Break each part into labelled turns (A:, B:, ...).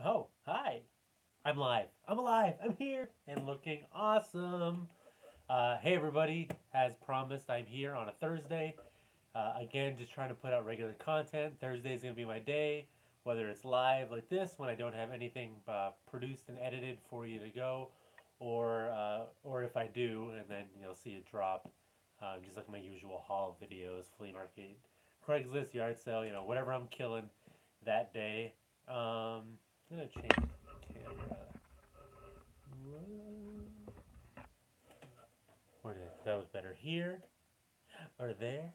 A: Oh, hi. I'm live. I'm alive. I'm here and looking awesome. Hey, everybody. As promised, I'm here on a Thursday. Again, just trying to put out regular content. Thursday is going to be my day, whether it's live like this when I don't have anything produced and edited for you to go, or if I do, and then you'll see it drop, just like my usual haul videos, flea market, Craigslist, yard sale, whatever I'm killing that day. I'm gonna change the camera. Where did that was better here or there?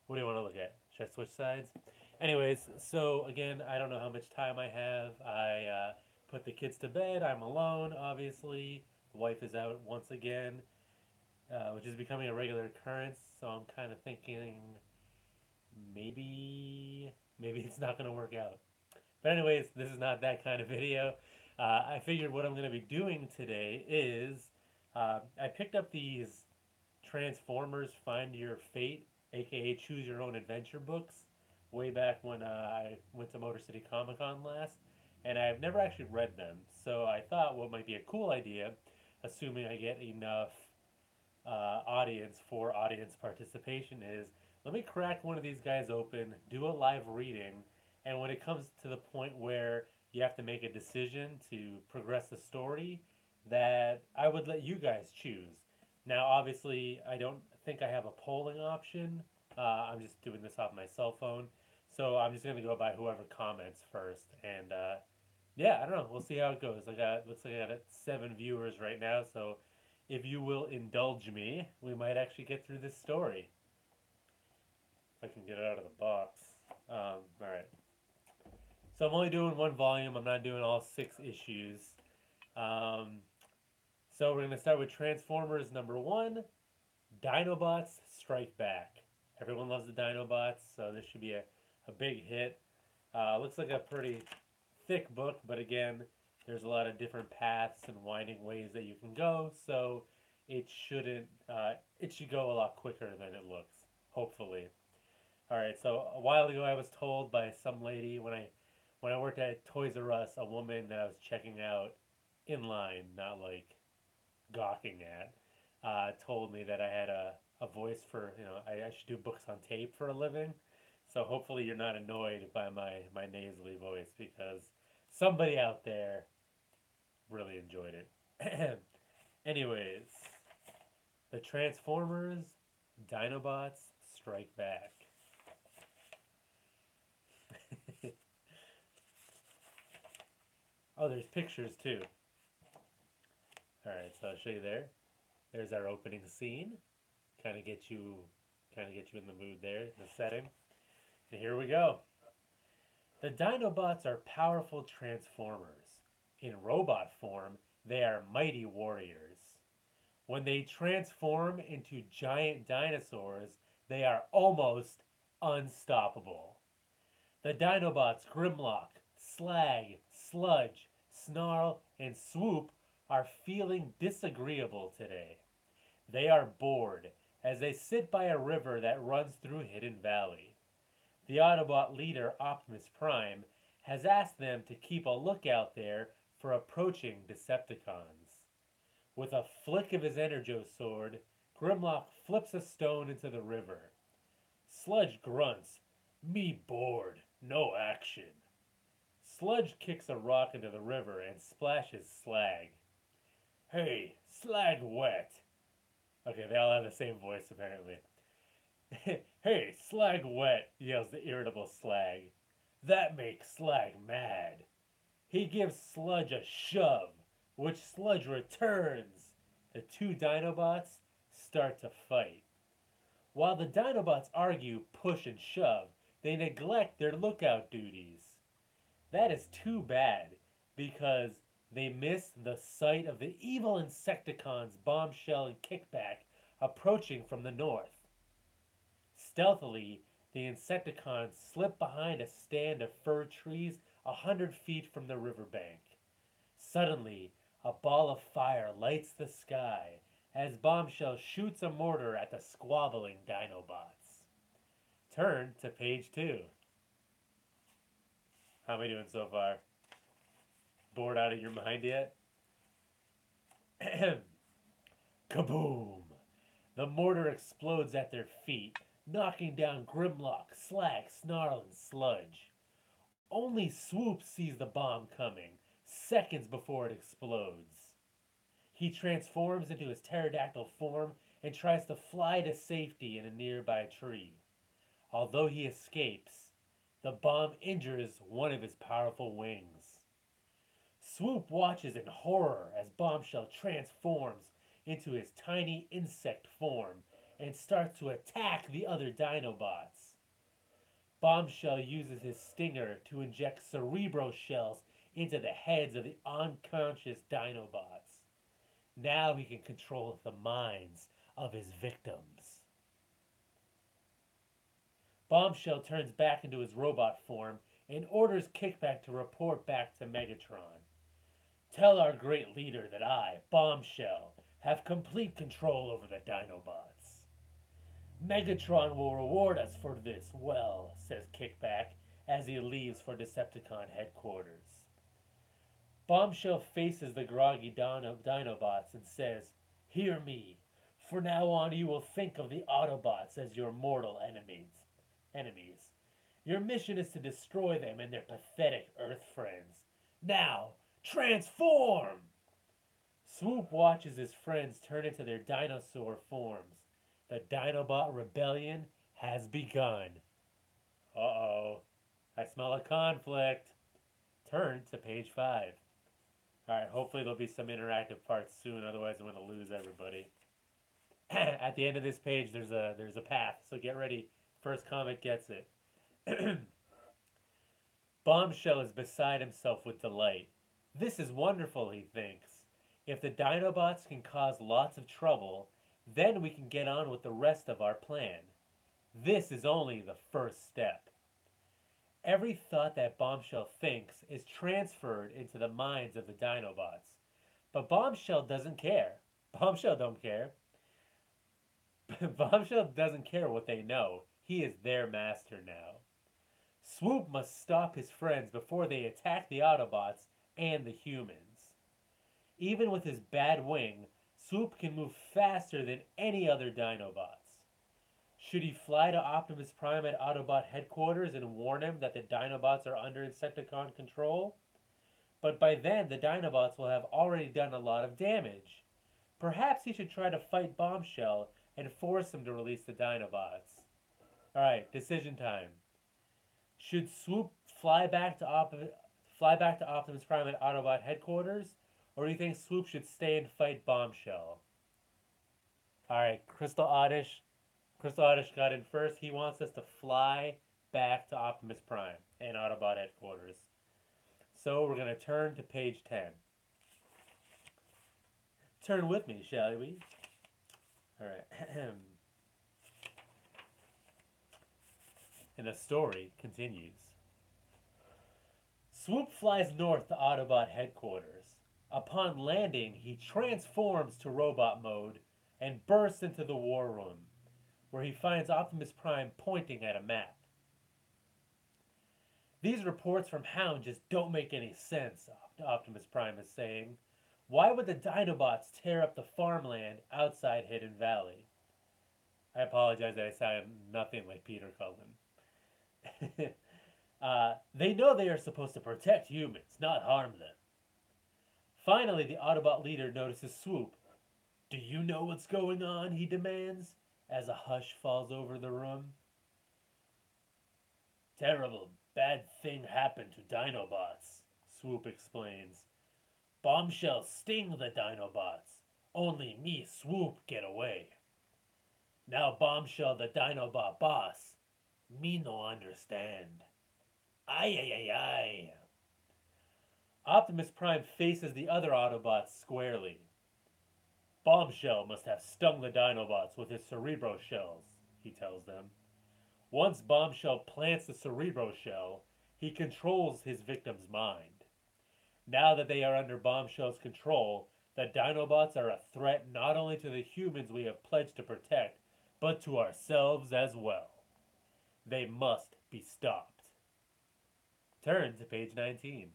A: What do you want to look at? Should I switch sides? Anyways, so again, I don't know how much time I have. I put the kids to bed. I'm alone, obviously. The wife is out once again, which is becoming a regular occurrence. So I'm kind of thinking maybe it's not going to work out. But anyways, this is not that kind of video. I figured what I'm going to be doing today is I picked up these Transformers Find Your Fate, aka Choose Your Own Adventure books, way back when I went to Motor City Comic Con last, and I've never actually read them. So I thought what might be a cool idea, assuming I get enough audience for audience participation, is let me crack one of these guys open, do a live reading, and when it comes to the point where you have to make a decision to progress the story, that I would let you guys choose. Now, obviously, I don't think I have a polling option. I'm just doing this off my cell phone, so I'm just gonna go by whoever comments first, and yeah, I don't know. We'll see how it goes. Looks like I got 7 viewers right now, so if you will indulge me, we might actually get through this story. If I can get it out of the box. All right. So I'm only doing one volume. I'm not doing all 6 issues. Um, so we're gonna start with Transformers #1, Dinobots Strike Back. Everyone loves the Dinobots, so this should be a big hit. Looks like a pretty thick book, but again, there's a lot of different paths and winding ways that you can go, so it should go a lot quicker than it looks, hopefully. All right, so a while ago I was told by some lady when I worked at Toys R Us, a woman that I was checking out in line, not like gawking at, told me that I had a voice for, I should do books on tape for a living. So hopefully you're not annoyed by my nasally voice because somebody out there really enjoyed it. Anyways, the Transformers Dinobots Strike Back. Oh, there's pictures too. Alright, so I'll show you there. There's our opening scene. Kind of get you in the mood there, the setting. And here we go. The Dinobots are powerful transformers. In robot form, they are mighty warriors. When they transform into giant dinosaurs, they are almost unstoppable. The Dinobots Grimlock, Slag, Sludge, Snarl, and Swoop are feeling disagreeable today. They are bored as they sit by a river that runs through Hidden Valley. The Autobot leader, Optimus Prime, has asked them to keep a lookout there for approaching Decepticons. With a flick of his Energo sword, Grimlock flips a stone into the river. Sludge grunts, "Me bored, no action." Sludge kicks a rock into the river and splashes Slag. "Hey, Slag wet." Okay, they all have the same voice apparently. "Hey, Slag wet," yells the irritable Slag. That makes Slag mad. He gives Sludge a shove, which Sludge returns. The two Dinobots start to fight. While the Dinobots argue, push, and shove, they neglect their lookout duties. That is too bad, because they miss the sight of the evil Insecticons Bombshell and Kickback approaching from the north. Stealthily, the Insecticons slip behind a stand of fir trees 100 feet from the riverbank. Suddenly, a ball of fire lights the sky as Bombshell shoots a mortar at the squabbling Dinobots. Turn to page 2. How am I doing so far? Bored out of your mind yet? Kaboom! The mortar explodes at their feet, knocking down Grimlock, Slag, Snarl, and Sludge. Only Swoop sees the bomb coming, seconds before it explodes. He transforms into his pterodactyl form and tries to fly to safety in a nearby tree. Although he escapes, the bomb injures one of his powerful wings. Swoop watches in horror as Bombshell transforms into his tiny insect form and starts to attack the other Dinobots. Bombshell uses his stinger to inject Cerebro shells into the heads of the unconscious Dinobots. Now he can control the minds of his victims. Bombshell turns back into his robot form and orders Kickback to report back to Megatron. Tell our great leader that I, Bombshell, have complete control over the Dinobots. Megatron will reward us for this well, says Kickback as he leaves for Decepticon headquarters. Bombshell faces the groggy Dinobots and says, Hear me. For now on you will think of the Autobots as your mortal enemies. Your mission is to destroy them and their pathetic Earth friends. Now, transform! Swoop watches his friends turn into their dinosaur forms. The Dinobot rebellion has begun. Uh-oh. I smell a conflict. Turn to page 5. Alright, hopefully there'll be some interactive parts soon, otherwise I'm going to lose everybody. At the end of this page, there's a path, so get ready. First comic gets it. Bombshell is beside himself with delight. This is wonderful, he thinks. If the Dinobots can cause lots of trouble, then we can get on with the rest of our plan. This is only the first step. Every thought that Bombshell thinks is transferred into the minds of the Dinobots. But Bombshell doesn't care. Bombshell don't care. Bombshell doesn't care what they know. He is their master now. Swoop must stop his friends before they attack the Autobots and the humans. Even with his bad wing, Swoop can move faster than any other Dinobots. Should he fly to Optimus Prime at Autobot headquarters and warn him that the Dinobots are under Insecticon control? But by then, the Dinobots will have already done a lot of damage. Perhaps he should try to fight Bombshell and force him to release the Dinobots. Alright, decision time. Should Swoop fly back to Optimus Prime at Autobot headquarters, or do you think Swoop should stay and fight Bombshell? Alright, Crystal Oddish got in first. He wants us to fly back to Optimus Prime and Autobot headquarters. So we're going to turn to page 10. Turn with me, shall we? Alright. And the story continues. Swoop flies north to Autobot headquarters. Upon landing, he transforms to robot mode and bursts into the war room, where he finds Optimus Prime pointing at a map. These reports from Hound just don't make any sense, Optimus Prime is saying. Why would the Dinobots tear up the farmland outside Hidden Valley? I apologize that I sound nothing like Peter Cullen. They know they are supposed to protect humans, not harm them. Finally, the Autobot leader notices Swoop. Do you know what's going on? He demands, as a hush falls over the room. Terrible, bad thing happened to Dinobots, Swoop explains. Bombshell sting the Dinobots. Only me, Swoop, get away. Now Bombshell, the Dinobot boss, me no understand. Ay, ay, ay, ay. Optimus Prime faces the other Autobots squarely. Bombshell must have stung the Dinobots with his Cerebro shells, he tells them. Once Bombshell plants the Cerebro shell, he controls his victim's mind. Now that they are under Bombshell's control, the Dinobots are a threat not only to the humans we have pledged to protect, but to ourselves as well. They must be stopped. Turn to page 19.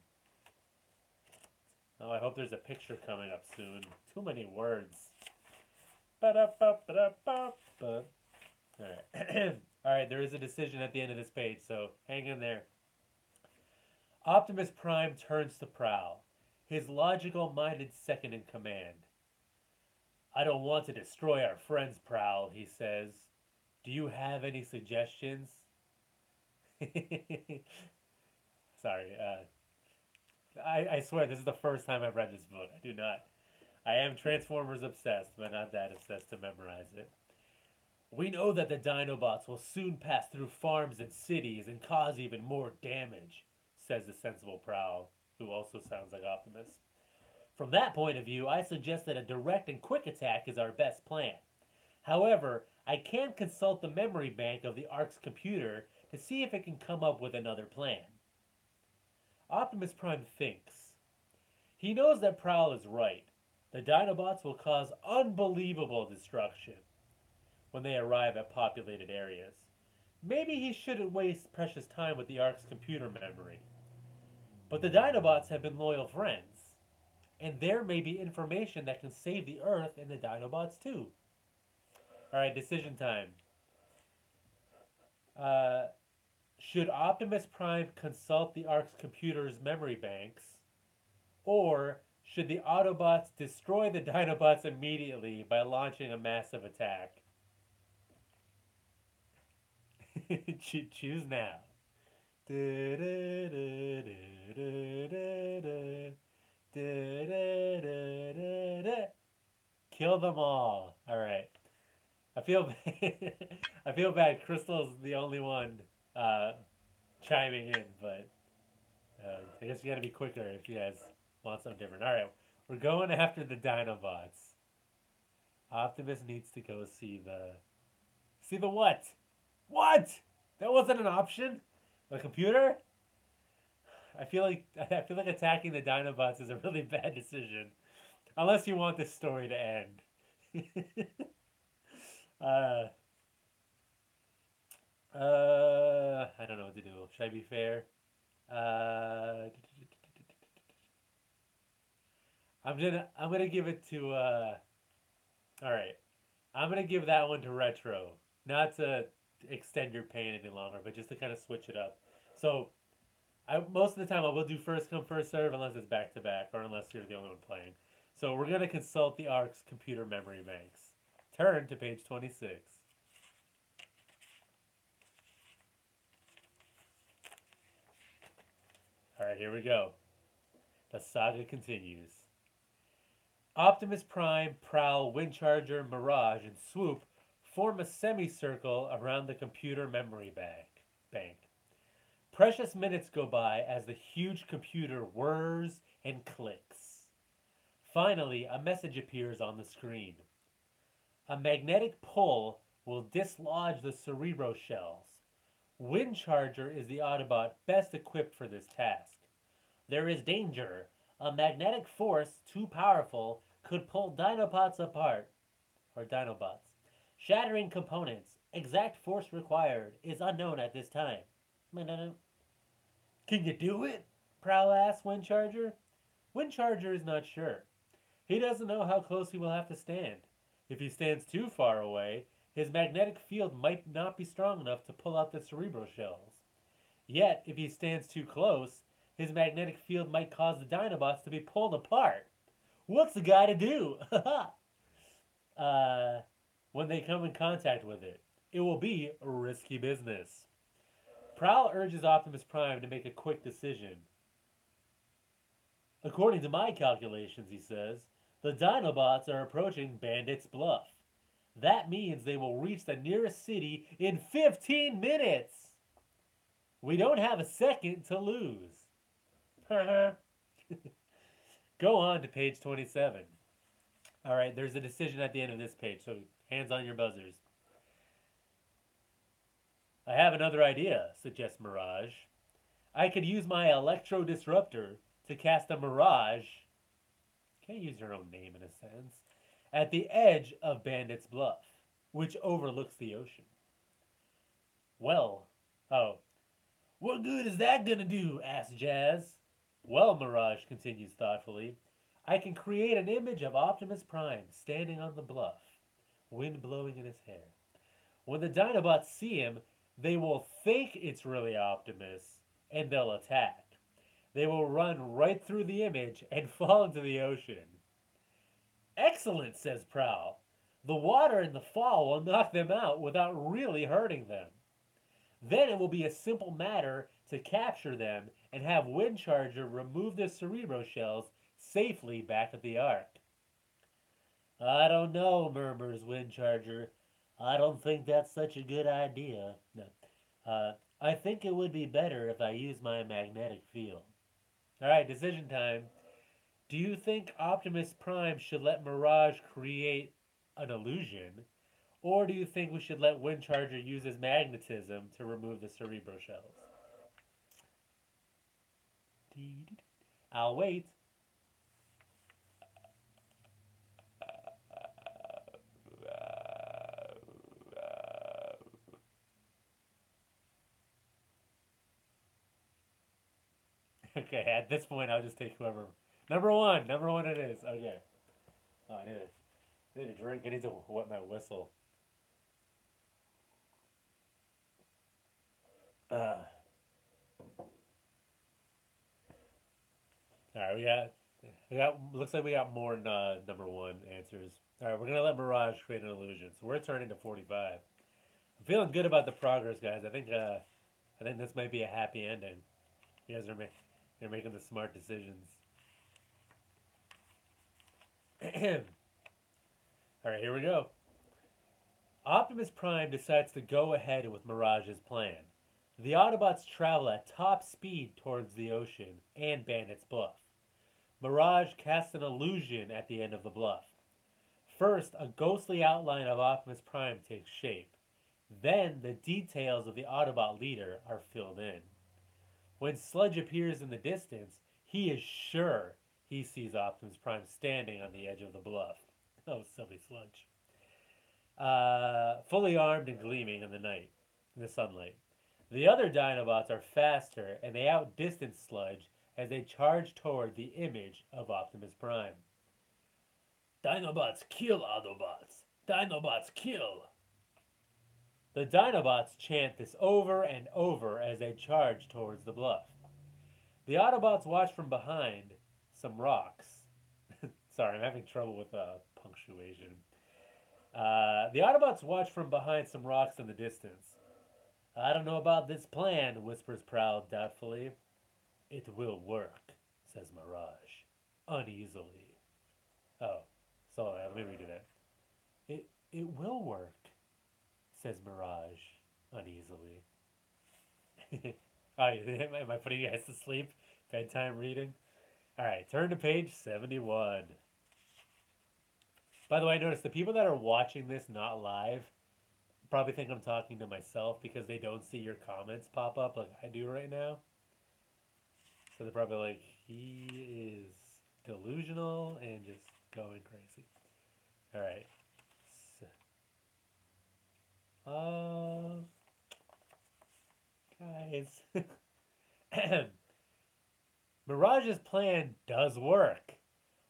A: Oh, I hope there's a picture coming up soon. Too many words. Ba-da-ba-ba-da-ba-ba. Alright. Alright, there is a decision at the end of this page, so hang in there. Optimus Prime turns to Prowl, his logical minded second in command. I don't want to destroy our friends, Prowl, he says. Do you have any suggestions? Sorry, I swear this is the first time I've read this book. I do not. I am Transformers obsessed, but not that obsessed to memorize it. We know that the Dinobots will soon pass through farms and cities and cause even more damage, says the sensible Prowl, who also sounds like Optimus. From that point of view, I suggest that a direct and quick attack is our best plan. However, I can consult the memory bank of the Ark's computer to see if it can come up with another plan. Optimus Prime thinks. He knows that Prowl is right. The Dinobots will cause unbelievable destruction when they arrive at populated areas. Maybe he shouldn't waste precious time with the Ark's computer memory. But the Dinobots have been loyal friends, and there may be information that can save the Earth and the Dinobots too. Alright, decision time. Should Optimus Prime consult the Ark's computer's memory banks, or should the Autobots destroy the Dinobots immediately by launching a massive attack? Choose now. Kill them all. All right. I feel I feel bad. Crystal's the only one chiming in, but I guess you got to be quicker if you guys want something different. All right, we're going after the Dinobots. Optimus needs to go see the what? What? That wasn't an option. The computer? I feel like attacking the Dinobots is a really bad decision, unless you want this story to end. uh, I don't know what to do. Should I be fair? Uh, I'm gonna give it to. All right, I'm gonna give that one to Retro, not to extend your pain any longer, but just to kind of switch it up. So most of the time I will do first come first serve unless it's back to back or unless you're the only one playing. So we're gonna consult the Ark's computer memory banks. Turn to page 26. All right, here we go. The saga continues. Optimus Prime, Prowl, Windcharger, Mirage, and Swoop form a semicircle around the computer memory bank. Precious minutes go by as the huge computer whirs and clicks. Finally, a message appears on the screen. A magnetic pull will dislodge the cerebro shells. Windcharger is the Autobot best equipped for this task. There is danger. A magnetic force too powerful could pull Dinobots apart. Or Dinobots. Shattering components. Exact force required is unknown at this time. Can you do it? Prowl asks Windcharger. Windcharger is not sure. He doesn't know how close he will have to stand. If he stands too far away, his magnetic field might not be strong enough to pull out the cerebro shells. Yet, if he stands too close, his magnetic field might cause the Dinobots to be pulled apart. What's the guy to do? When they come in contact with it, it will be a risky business. Prowl urges Optimus Prime to make a quick decision. According to my calculations, he says, the Dinobots are approaching Bandit's Bluff. That means they will reach the nearest city in 15 minutes. We don't have a second to lose. Go on to page 27. All right, there's a decision at the end of this page, so hands on your buzzers. I have another idea, suggests Mirage. I could use my Electro Disruptor to cast a Mirage, can't use your own name in a sense, at the edge of Bandit's Bluff, which overlooks the ocean. Well, what good is that gonna do? Asks Jazz. Well, Mirage continues thoughtfully, I can create an image of Optimus Prime standing on the bluff, wind blowing in his hair. When the Dinobots see him, they will think it's really Optimus, and they'll attack. They will run right through the image and fall into the ocean. Excellent, says Prowl. The water in the fall will knock them out without really hurting them. Then it will be a simple matter to capture them and have Windcharger remove the Cerebro shells safely back at the Ark. I don't know, murmurs Windcharger. I don't think that's such a good idea. No. I think it would be better if I use my magnetic field. Alright, decision time. Do you think Optimus Prime should let Mirage create an illusion? Or do you think we should let Windcharger use his magnetism to remove the Cerebro shells? I'll wait. Okay, at this point, I'll just take whoever. Number one. Number one it is. Okay. Oh, I need a drink. I need to wet my whistle. Uh, all right, looks like we got more number one answers. All right, we're going to let Mirage create an illusion. So we're turning to 45. I'm feeling good about the progress, guys. I think this might be a happy ending. You guys are making the smart decisions. All right, here we go. Optimus Prime decides to go ahead with Mirage's plan. The Autobots travel at top speed towards the ocean and Bandit's Bluff. Mirage casts an illusion at the end of the bluff. First, a ghostly outline of Optimus Prime takes shape. Then, the details of the Autobot leader are filled in. When Sludge appears in the distance, he is sure he sees Optimus Prime standing on the edge of the bluff. Oh, silly Sludge. Fully armed and gleaming in the sunlight. The other Dinobots are faster, and they outdistance Sludge as they charge toward the image of Optimus Prime. Dinobots kill Autobots! Dinobots kill! The Dinobots chant this over and over as they charge towards the bluff. The Autobots watch from behind some rocks. Sorry, I'm having trouble with punctuation. The Autobots watch from behind some rocks in the distance. I don't know about this plan, whispers Prowl doubtfully. It will work, says Mirage, uneasily. Oh, sorry, let me redo that. It will work, says Mirage, uneasily. Oh, am I putting you guys to sleep? Bedtime reading? Alright, turn to page 71. By the way, I noticed the people that are watching this not live probably think I'm talking to myself because they don't see your comments pop up like I do right now. So they're probably like, he is delusional and just going crazy. Alright. So, guys. Mirage's plan does work.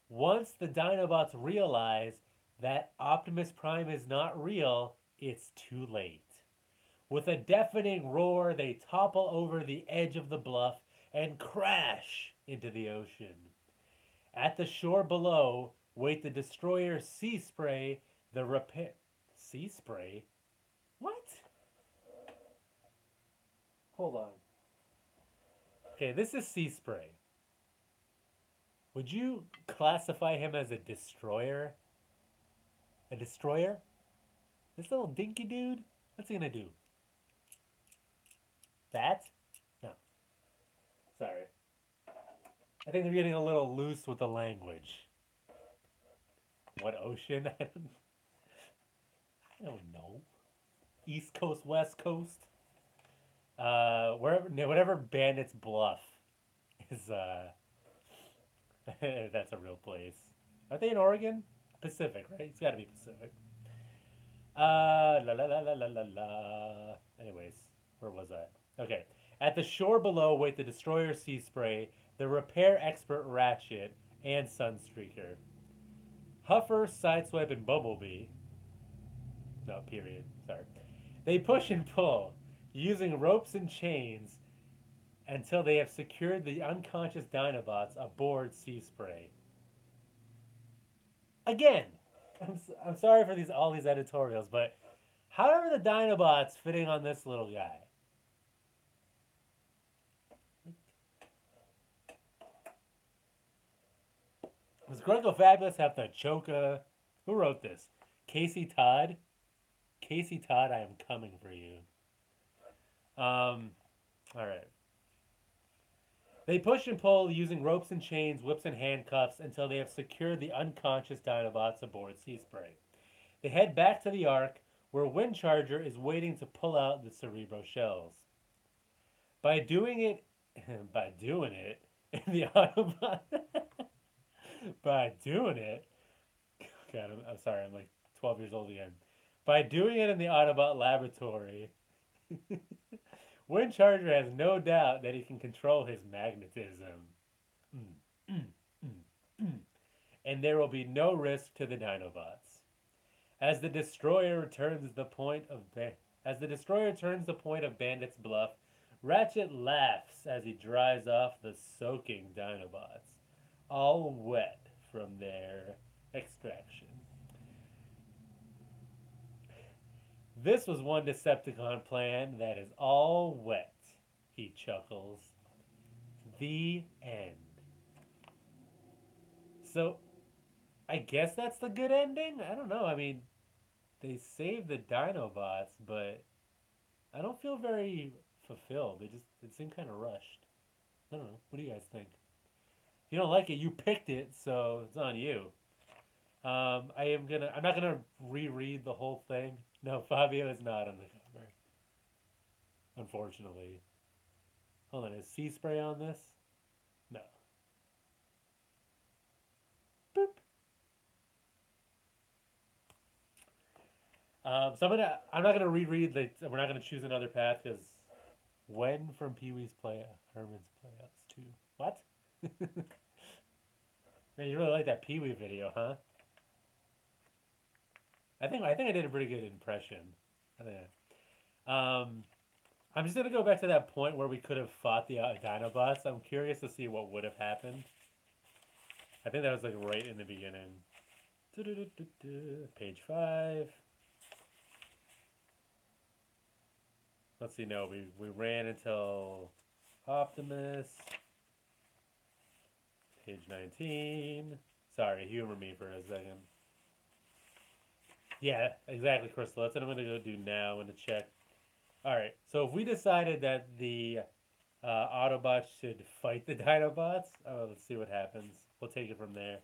A: Once the Dinobots realize that Optimus Prime is not real, it's too late. With a deafening roar, they topple over the edge of the bluff and crash into the ocean. At the shore below wait the destroyer Sea Spray, the repair... Sea Spray? What? Hold on. Okay, this is Sea Spray. Would you classify him as a destroyer? A destroyer? This little dinky dude? What's he gonna do? That? No. Sorry. I think they're getting a little loose with the language. What ocean? I don't know. East Coast, West Coast? Whatever Bandit's Bluff is, that's a real place. Are they in Oregon? Pacific, right? It's gotta be Pacific. La la la la la la la. Anyways, where was I? Okay. At the shore below wait the destroyer Sea Spray, the repair expert Ratchet, and Sunstreaker. Huffer, Sideswipe, and Bumblebee. No, period. Sorry. They push and pull, using ropes and chains until they have secured the unconscious Dinobots aboard Sea Spray. Again, I'm sorry for all these editorials, but how are the Dinobots fitting on this little guy? Does Grecofabulous have to choke a... Who wrote this? Casey Todd? Casey Todd, I am coming for you. Alright. They push and pull using ropes and chains, whips and handcuffs until they have secured the unconscious Dinobots aboard Sea Spray. They head back to the Ark, where Windcharger is waiting to pull out the Cerebro shells. By doing it in the Autobot... by doing it... God, I'm sorry, I'm like 12 years old again. By doing it in the Autobot laboratory, Windcharger has no doubt that he can control his magnetism. And there will be no risk to the Dinobots. As the destroyer turns the point of Bandit's Bluff, Ratchet laughs as he drives off the soaking Dinobots, all wet from their extraction. This was one Decepticon plan that is all wet, he chuckles. The end. So, I guess that's the good ending? I don't know. I mean, they saved the Dinobots, but I don't feel very fulfilled. It seemed kind of rushed. I don't know. What do you guys think? If you don't like it, you picked it, so it's on you. I'm not gonna reread the whole thing. No, Fabio is not on the cover. Unfortunately. Hold on, is Sea Spray on this? No. Boop. I'm not gonna reread we're not gonna choose another path because when from Pee-wee's Herman's Playhouse 2. What? Man, you really like that Pee-wee video, huh? I think I did a pretty good impression. I'm just gonna go back to that point where we could have fought the Dinobots. I'm curious to see what would have happened. I think that was like right in the beginning. Page 5. Let's see. No, we ran until Optimus. Page 19. Sorry, humor me for a second. Yeah, exactly, Crystal. That's what I'm going to go do now. I'm going to check. Alright, so if we decided that the Autobots should fight the Dinobots, let's see what happens. We'll take it from there.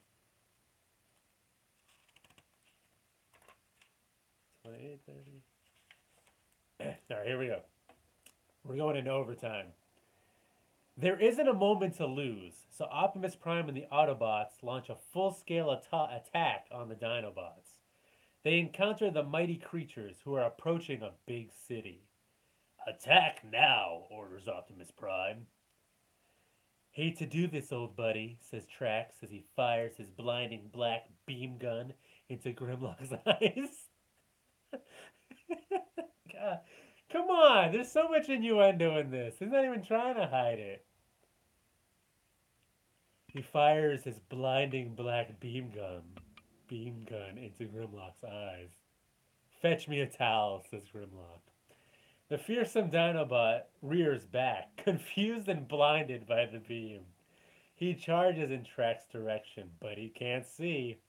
A: 28, 30. Alright, here we go. We're going into overtime. There isn't a moment to lose, so Optimus Prime and the Autobots launch a full-scale attack on the Dinobots. They encounter the mighty creatures who are approaching a big city. Attack now, orders Optimus Prime. Hate to do this, old buddy, says Trax as he fires his blinding black beam gun into Grimlock's eyes. God, come on, there's so much innuendo in this. He's not even trying to hide it. He fires his blinding black beam gun into Grimlock's eyes. Fetch me a towel, says Grimlock. The fearsome Dinobot rears back, confused and blinded by the beam. He charges in Trax's direction, but he can't see.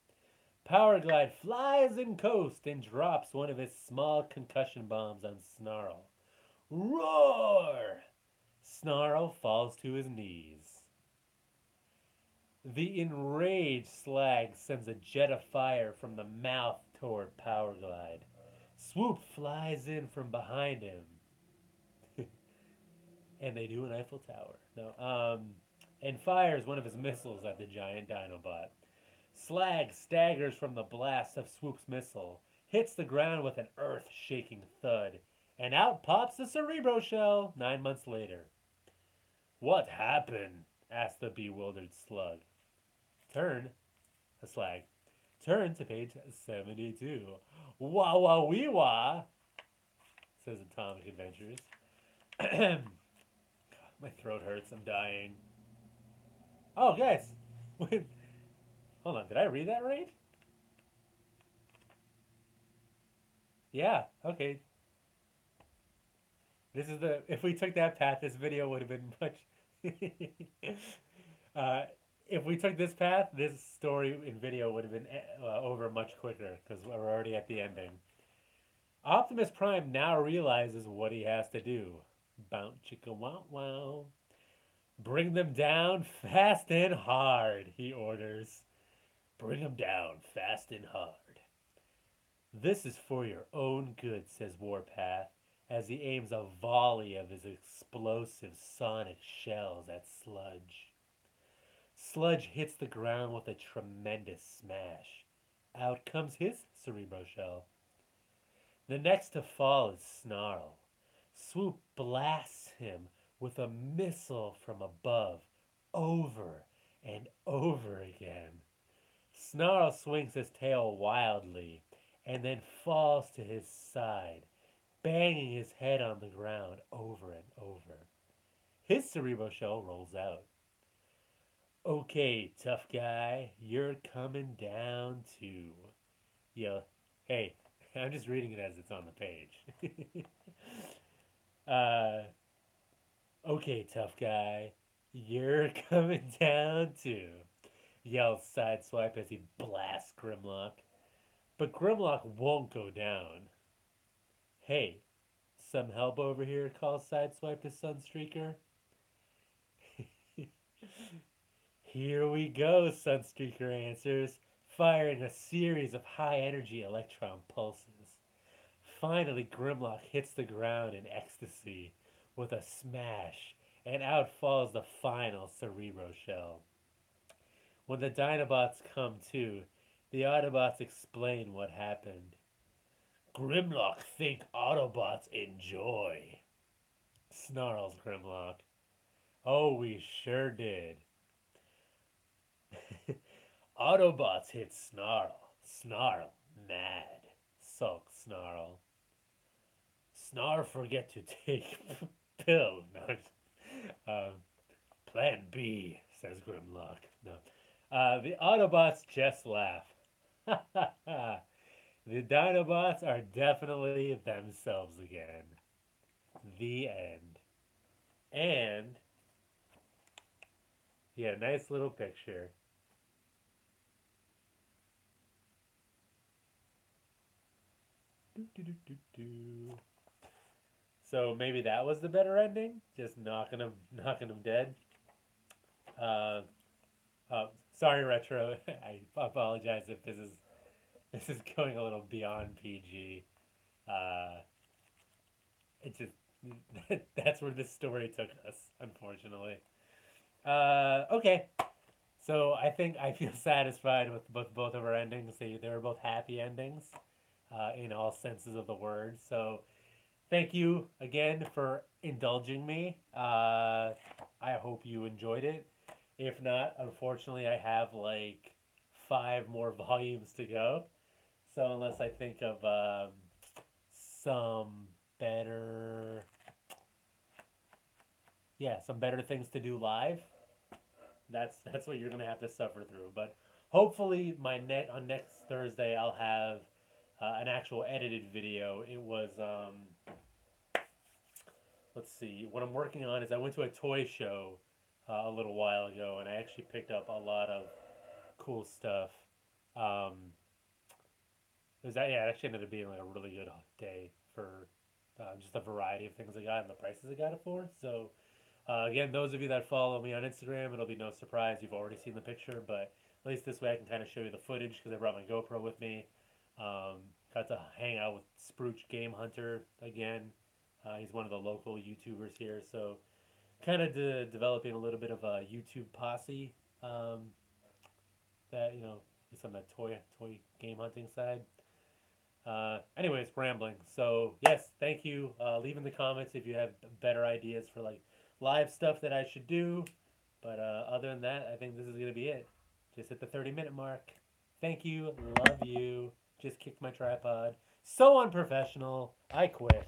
A: Powerglide flies in coast and drops one of his small concussion bombs on Snarl. Roar! Snarl falls to his knees. The enraged Slag sends a jet of fire from the mouth toward Powerglide. Swoop flies in from behind him. And they do an Eiffel Tower. No, and fires one of his missiles at the giant Dinobot. Slag staggers from the blast of Swoop's missile, hits the ground with an earth-shaking thud, and out pops the Cerebro shell 9 months later. What happened? asked the bewildered slug. Turn, a slag. Turn to page 72. Wah wah wee wah, says Atomic Adventures. My throat hurts. I'm dying. Oh, guys. Wait, hold on. Did I read that right? Yeah. Okay. This is the. If we took that path, this video would have been much. uh, if we took this path, this story in video would have been over much quicker because we're already at the ending. Optimus Prime now realizes what he has to do. Bounce chicka wow wow. Bring them down fast and hard, he orders. Bring them down fast and hard. This is for your own good, says Warpath, as he aims a volley of his explosive sonic shells at Sludge. Sludge hits the ground with a tremendous smash. Out comes his Cerebro Shell. The next to fall is Snarl. Swoop blasts him with a missile from above, over and over again. Snarl swings his tail wildly and then falls to his side, banging his head on the ground over and over. His Cerebro Shell rolls out. Okay, tough guy, you're coming down too. Yo, hey, I'm just reading it as it's on the page. uh, okay, tough guy, you're coming down too, yells Sideswipe as he blasts Grimlock. But Grimlock won't go down. Hey, some help over here, calls Sideswipe to Sunstreaker. Here we go, Sunstreaker answers, firing a series of high-energy electron pulses. Finally, Grimlock hits the ground in ecstasy with a smash, and out falls the final Cerebro Shell. When the Dinobots come to, the Autobots explain what happened. Grimlock think Autobots enjoy, snarls Grimlock. Oh, we sure did. Autobots hit Snarl. Snarl, mad. Sulks Snarl. Snarl forget to take pill. No, Plan B, says Grimlock. No. The Autobots just laugh. The Dinobots are definitely themselves again. The end. And, yeah, nice little picture. So maybe that was the better ending, just knocking him dead. Uh, Sorry, Retro. I apologize if this is going a little beyond PG. Uh, it just that's where this story took us, unfortunately. Okay, so I think I feel satisfied with both of our endings. They were both happy endings, in all senses of the word. So thank you again for indulging me. I hope you enjoyed it. If not, unfortunately, I have like 5 more volumes to go. So unless I think of some better, yeah, some better things to do live, that's what you're gonna have to suffer through. But hopefully, on next Thursday, I'll have an actual edited video. It was let's see, what I'm working on is I went to a toy show a little while ago, and I actually picked up a lot of cool stuff. Um, it actually ended up being like a really good day for just a variety of things I got and the prices I got it for. So again, those of you that follow me on Instagram, it'll be no surprise you've already seen the picture, but at least this way I can kind of show you the footage because I brought my GoPro with me. Got to hang out with Sprooch Game Hunter again. He's one of the local YouTubers here, so kind of developing a little bit of a YouTube posse that is on the toy game hunting side. Anyways, rambling. So yes, thank you. Leave in the comments if you have better ideas for like live stuff that I should do. But other than that, I think this is gonna be it. Just hit the 30-minute mark. Thank you, love you. Just kicked my tripod. So unprofessional. I quit.